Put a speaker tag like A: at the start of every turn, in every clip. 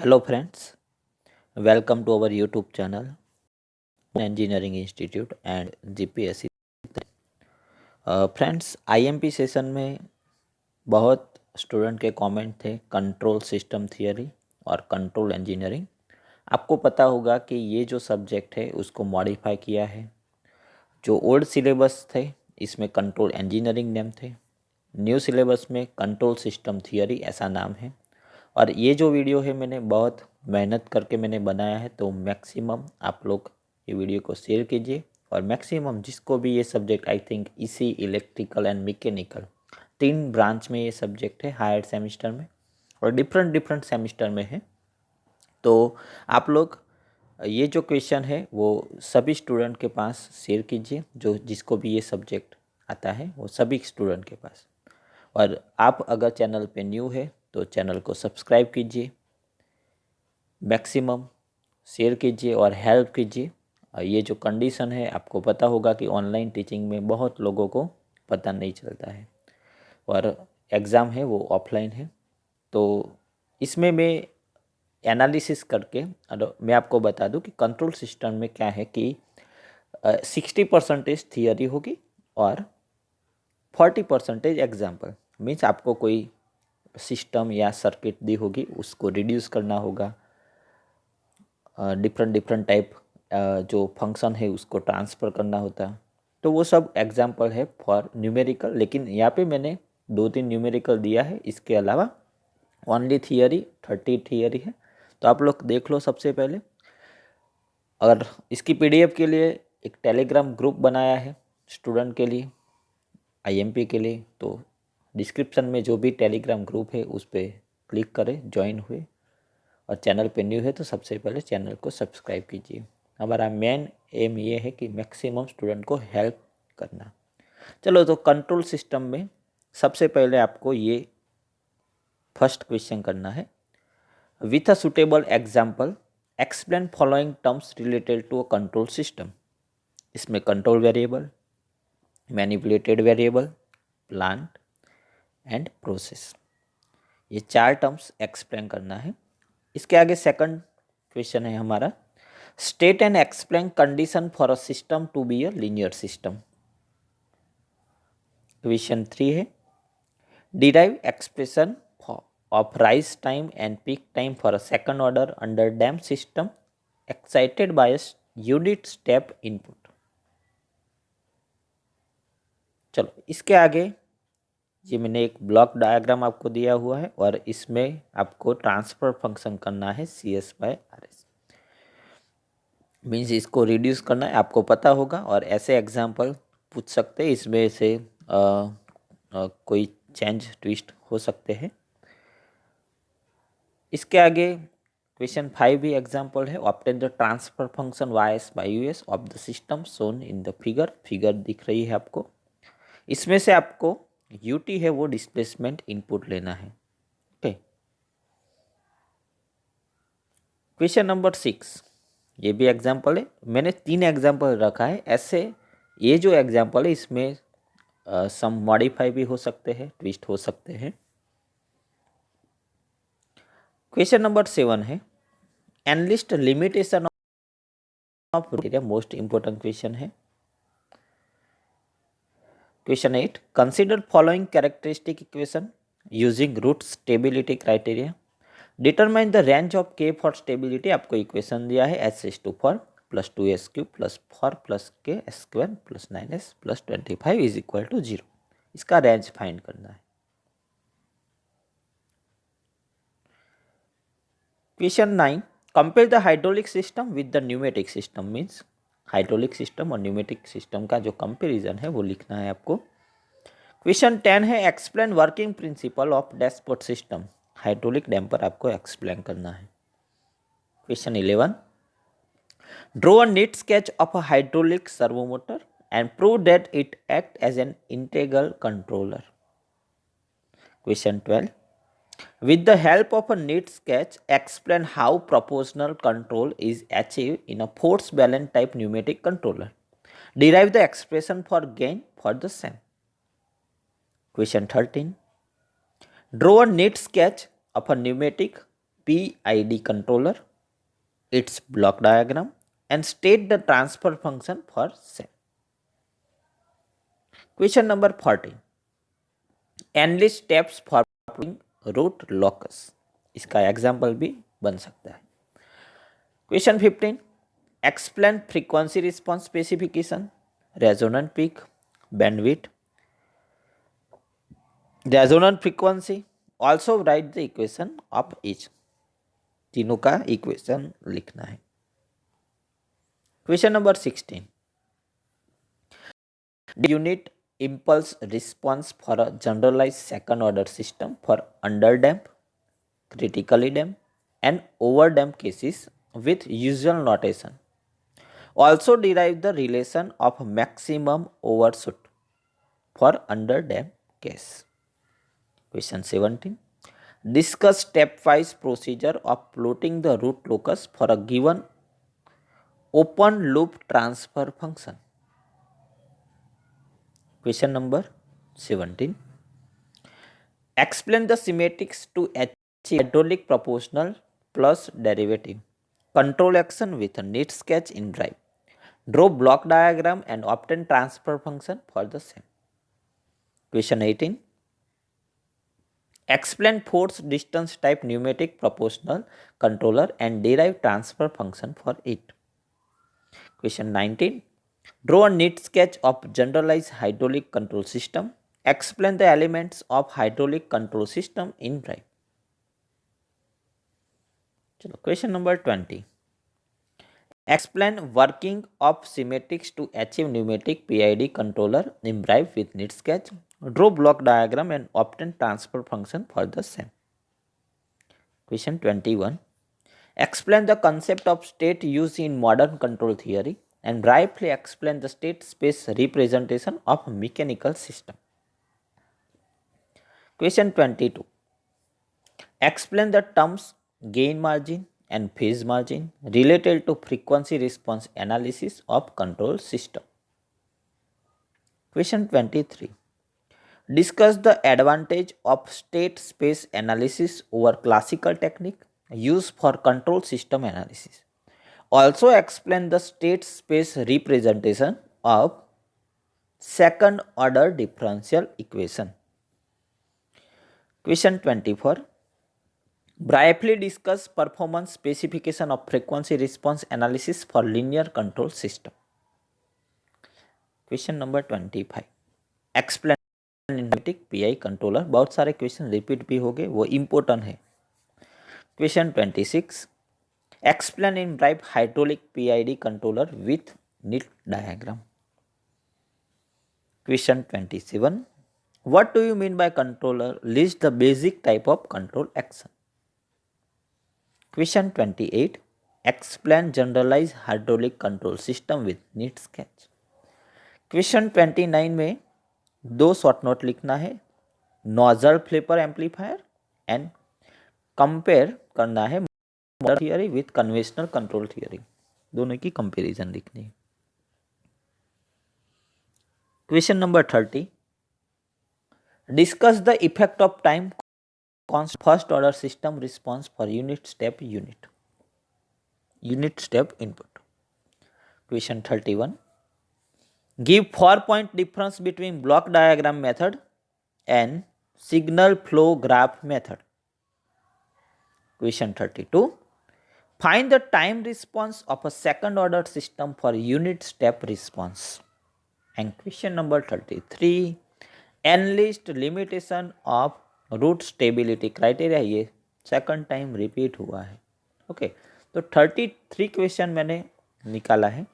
A: Hello friends, welcome to our YouTube channel Engineering Institute and GPSC। Friends IMP session में बहुत student के comment थे control system theory और control engineering. आपको पता होगा कि ये जो सब्जेक्ट है उसको मॉडिफाई किया है। जो ओल्ड सिलेबस थे इसमें कंट्रोल इंजीनियरिंग नेम थे, न्यू सिलेबस में कंट्रोल सिस्टम थियरी ऐसा नाम है। और ये जो वीडियो है मैंने बहुत मेहनत करके मैंने बनाया है, तो मैक्सिमम आप लोग ये वीडियो को शेयर कीजिए और मैक्सिमम जिसको भी ये सब्जेक्ट आई थिंक इसी इलेक्ट्रिकल एंड मैकेनिकल 3 ब्रांच में ये सब्जेक्ट है हायर सेमेस्टर में और डिफरेंट डिफरेंट सेमेस्टर में है। तो आप लोग ये जो क्वेश्चन है वो सभी स्टूडेंट के पास शेयर कीजिए, जो जिसको भी ये सब्जेक्ट आता है वो सभी स्टूडेंट के पास। और आप अगर चैनल पे न्यू है तो चैनल को सब्सक्राइब कीजिए, मैक्सिमम शेयर कीजिए और हेल्प कीजिए। ये जो कंडीशन है आपको पता होगा कि ऑनलाइन टीचिंग में बहुत लोगों को पता नहीं चलता है और एग्ज़ाम है वो ऑफलाइन है। तो इसमें मैं एनालिसिस करके और मैं आपको बता दूं कि कंट्रोल सिस्टम में क्या है कि 60% थियरी होगी और 40% एग्जाम्पल। मीन्स आपको कोई सिस्टम या सर्किट दी होगी उसको रिड्यूस करना होगा, डिफरेंट डिफरेंट टाइप जो फंक्शन है उसको ट्रांसफ़र करना होता है। तो वो सब एग्जाम्पल है फॉर न्यूमेरिकल, लेकिन यहाँ पे मैंने 2-3 न्यूमेरिकल दिया है। इसके अलावा ओनली थियरी 30 थियरी है। तो आप लोग देख लो सबसे पहले। और इसकी पीडीएफ के लिए एक टेलीग्राम ग्रुप बनाया है स्टूडेंट के लिए, आईएमपी के लिए। तो डिस्क्रिप्शन में जो भी टेलीग्राम ग्रुप है उस पर क्लिक करें, ज्वाइन हुए। और चैनल पे न्यू है तो सबसे पहले चैनल को सब्सक्राइब कीजिए। हमारा मेन एम ये है कि मैक्सिमम स्टूडेंट को हेल्प करना। चलो, तो कंट्रोल सिस्टम में सबसे पहले आपको ये फर्स्ट क्वेश्चन करना है। With a suitable example explain following terms related to a control system. इसमें control variable, manipulated variable, plant and process, ये 4 टर्म्स एक्सप्लेन करना है। इसके आगे सेकंड क्वेश्चन है हमारा, state and explain condition for a system to be a linear system. Question 3 है, derive expression of rise time and peak time for a second order underdamped system excited by unit step input. चलो, इसके आगे ये मैंने एक block diagram आपको दिया हुआ है और इसमें आपको ट्रांसफर फंक्शन करना है CS/RS। मीन्स इसको रिड्यूस करना है, आपको पता होगा। और ऐसे एग्जाम्पल पूछ सकते हैं, इसमें से कोई चेंज ट्विस्ट हो सकते हैं। इसके आगे क्वेश्चन 5 भी एग्जाम्पल है, obtain the transfer function YS/US of the system shown in the figure. Figure दिख रही है आपको। इसमें से आपको UT है वो डिस्प्लेसमेंट इनपुट लेना है। ओके, क्वेश्चन नंबर 6, ये भी एग्जाम्पल है। मैंने 3 एग्जाम्पल रखा है ऐसे। ये जो एग्जाम्पल है इसमें सम मॉडिफाई भी हो सकते हैं, ट्विस्ट हो सकते हैं। क्वेश्चन नंबर 7 है, enlist limitation of most important question है। Question 8, consider following characteristic equation using Routh stability criteria. Determine the range of K for stability. आपको इक्वेशन दिया है S/4 plus 2S³ plus 4 plus K² plus 9S plus 25 is equal to 0। इसका range find करना है। Question 9, compare the hydraulic system with the pneumatic system. Means hydraulic system और pneumatic system का जो comparison है वो लिखना है आपको। क्वेश्चन 10 है, explain working principle of dashpot system. Hydraulic damper आपको एक्सप्लेन करना है। Question 11, draw a neat sketch of a hydraulic servo motor and prove that it acts as an integral controller. Question 12, with the help of a neat sketch, explain how proportional control is achieved in a force balance type pneumatic controller. Derive the expression for gain for the same. Question 13, draw a neat sketch of a pneumatic PID controller, its block diagram, and state the transfer function for same. Question number 14. Enlist steps for root locus. इसका example भी बन सकता है. Question 15. Explain frequency response specification, resonant peak, bandwidth, resonant frequency. Also write the equation of each. तीनों का equation लिखना है. Question number 16. Unit impulse response for a generalized second order system for underdamped, critically damped, and overdamped cases with usual notation. Also derive the relation of maximum overshoot for underdamped case. Question 17. Discuss stepwise procedure of plotting the root locus for a given open loop transfer function. Question number 17. Explain the symmetrics to achieve hydraulic proportional plus derivative. Control action with a neat sketch in Drive. Draw block diagram and obtain transfer function for the same. Question 18. Explain force distance type pneumatic proportional controller and derive transfer function for it. Question 19. Draw a neat sketch of generalized hydraulic control system. Explain the elements of hydraulic control system in Drive. Question number 20. Explain working of symmetrics to achieve pneumatic PID controller in Drive with neat sketch. Draw block diagram and obtain transfer function for the same. Question 21. Explain the concept of state used in modern control theory and briefly explain the state space representation of mechanical system. Question 22. Explain the terms gain margin and phase margin related to frequency response analysis of control system. Question 23. Discuss the advantage of state space analysis over classical technique used for control system analysis. Also explain the state space representation of second order differential equation. Question 24. Briefly discuss performance specification of frequency response analysis for linear control system. Question number 25. Explain pneumatic PI controller. बहुत सारे question repeat भी हो गए, वो important है. Question 26. Explain in brief hydraulic PID controller with neat diagram. Question 27. What do you mean by controller? List the basic type of control action. Question 28. Explain generalized hydraulic control system with neat sketch. Question 29 में 2 short note लिखना है. Nozzle flipper amplifier and compare करना है theory with conventional control theory. दोनों की comparison लिखनी है. Question number 30. Discuss the effect of time first order system response for unit step input. Question 31. Give 4-point difference between block diagram method and signal flow graph method. Question 32. Find the time response of a second order system for unit step response. And question number 33. Enlist limitation of root stability criteria. ये second time repeat हुआ है. Okay, तो 33 question मैंने निकाला है.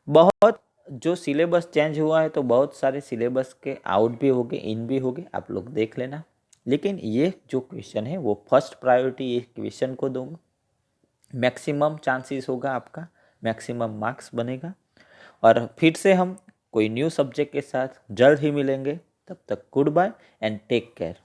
A: बहुत जो syllabus change हुआ है तो बहुत सारे सिलेबस के आउट भी हो गए, इन भी हो गए, आप लोग देख लेना. लेकिन ये जो क्वेश्चन है वो फर्स्ट प्रायोरिटी ये क्वेश्चन को दूंगा. मैक्सिमम चांसेस होगा आपका, मैक्सिमम मार्क्स बनेगा. और फिर से हम कोई न्यू सब्जेक्ट के साथ जल्द ही मिलेंगे. तब तक goodbye and take care.